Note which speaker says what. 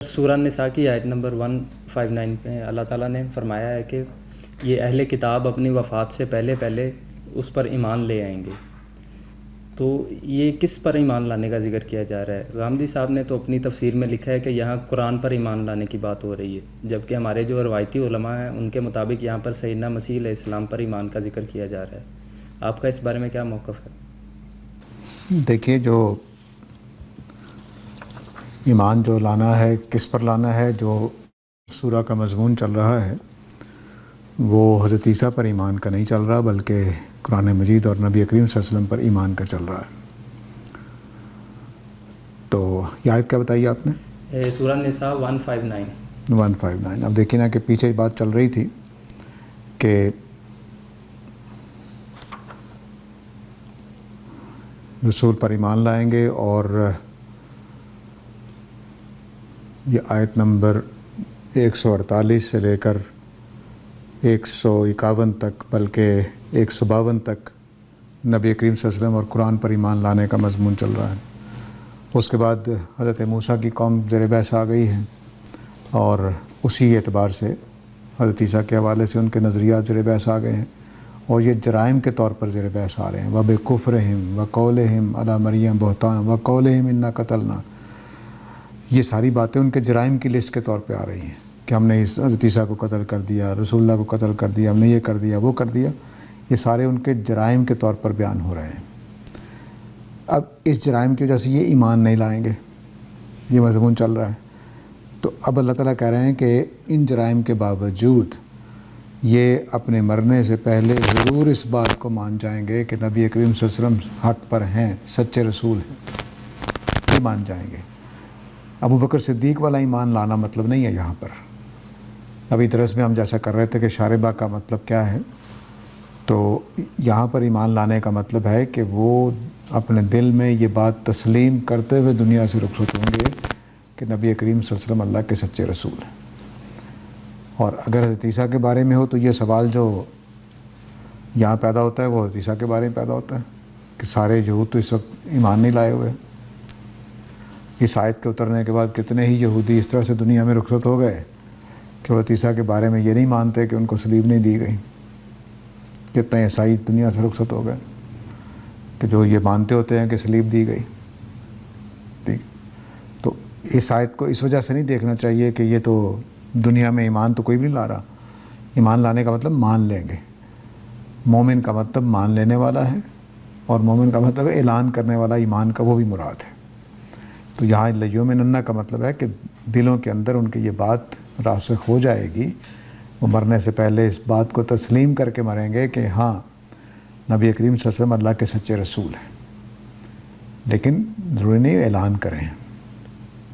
Speaker 1: سورہ النساء کی آیت نمبر 159 پہ اللہ تعالیٰ نے فرمایا ہے کہ یہ اہل کتاب اپنی وفات سے پہلے اس پر ایمان لے آئیں گے. تو یہ کس پر ایمان لانے کا ذکر کیا جا رہا ہے؟ غامدی صاحب نے تو اپنی تفسیر میں لکھا ہے کہ یہاں قرآن پر ایمان لانے کی بات ہو رہی ہے، جبکہ ہمارے جو روایتی علماء ہیں ان کے مطابق یہاں پر سیدنا مسیح علیہ السلام پر ایمان کا ذکر کیا جا رہا ہے. آپ کا اس بارے میں کیا موقف ہے؟
Speaker 2: دیکھیے، جو ایمان جو لانا ہے کس پر لانا ہے، جو سورہ کا مضمون چل رہا ہے وہ حضرت عیسیٰ پر ایمان کا نہیں چل رہا، بلکہ قرآن مجید اور نبی کریم صلی اللہ علیہ وسلم پر ایمان کا چل رہا ہے. تو یہ آیت کیا بتائی آپ نے؟
Speaker 1: سورہ النساء 159.
Speaker 2: 159. اب دیکھیں نا کہ پیچھے بات چل رہی تھی کہ رسول پر ایمان لائیں گے، اور یہ آیت نمبر 148 سے لے کر 151 تک، بلکہ 152 تک نبی کریم صلی اللہ علیہ وسلم اور قرآن پر ایمان لانے کا مضمون چل رہا ہے. اس کے بعد حضرت موسیٰ کی قوم زیر بحث آ گئی ہے، اور اسی اعتبار سے حضرت عیسیٰ کے حوالے سے ان کے نظریات زیر بحث آ گئے ہیں، اور یہ جرائم کے طور پر زیر بحث آ رہے ہیں. وَبِكُفْرِهِمْ وَقَوْلِهِمْ عَلَى مَرْيَمَ بُهْتَانًا وَقَوْلِهِمْ إِنَّا قَتَلْنَا. یہ ساری باتیں ان کے جرائم کی لسٹ کے طور پہ آ رہی ہیں کہ ہم نے حضرت عیسیٰ کو قتل کر دیا، رسول اللہ کو قتل کر دیا، ہم نے یہ کر دیا، وہ کر دیا. یہ سارے ان کے جرائم کے طور پر بیان ہو رہے ہیں. اب اس جرائم کی وجہ سے یہ ایمان نہیں لائیں گے، یہ مضمون چل رہا ہے. تو اب اللہ تعالیٰ کہہ رہے ہیں کہ ان جرائم کے باوجود یہ اپنے مرنے سے پہلے ضرور اس بات کو مان جائیں گے کہ نبی کریم صلی اللہ علیہ وسلم حق پر ہیں، سچے رسول ہیں، یہ مان جائیں گے. ابو بکر صدیق والا ایمان لانا مطلب نہیں ہے یہاں پر. ابھی درس میں ہم جیسا کر رہے تھے کہ شاربہ کا مطلب کیا ہے، تو یہاں پر ایمان لانے کا مطلب ہے کہ وہ اپنے دل میں یہ بات تسلیم کرتے ہوئے دنیا سے رخصت ہوں گے کہ نبی کریم صلی اللہ علیہ وسلم اللہ کے سچے رسول ہیں. اور اگر حضرت عیسیٰ کے بارے میں ہو تو یہ سوال جو یہاں پیدا ہوتا ہے وہ حضرت عیسیٰ کے بارے میں پیدا ہوتا ہے کہ سارے یہود تو اس وقت ایمان نہیں لائے ہوئے. اس آیت کے اترنے کے بعد کتنے ہی یہودی اس طرح سے دنیا میں رخصت ہو گئے کہ حضرت عیسیٰ کے بارے میں یہ نہیں مانتے کہ ان کو صلیب نہیں دی گئی. کتنے عیسائی دنیا سے رخصت ہو گئے کہ جو یہ مانتے ہوتے ہیں کہ صلیب دی گئی. ٹھیک، تو اس آیت کو اس وجہ سے نہیں دیکھنا چاہیے کہ یہ تو دنیا میں ایمان تو کوئی بھی نہیں لا رہا. ایمان لانے کا مطلب مان لیں گے. مومن کا مطلب مان لینے والا ہے، اور مومن کا مطلب اعلان کرنے والا ایمان کا، وہ بھی مراد ہے. تو یہاں لیؤمنن کا مطلب ہے کہ دلوں کے اندر ان کی یہ بات راسخ ہو جائے گی. وہ مرنے سے پہلے اس بات کو تسلیم کر کے مریں گے کہ ہاں نبی کریم صلی اللہ علیہ وسلم اللہ کے سچے رسول ہیں، لیکن ضروری نہیں اعلان کریں.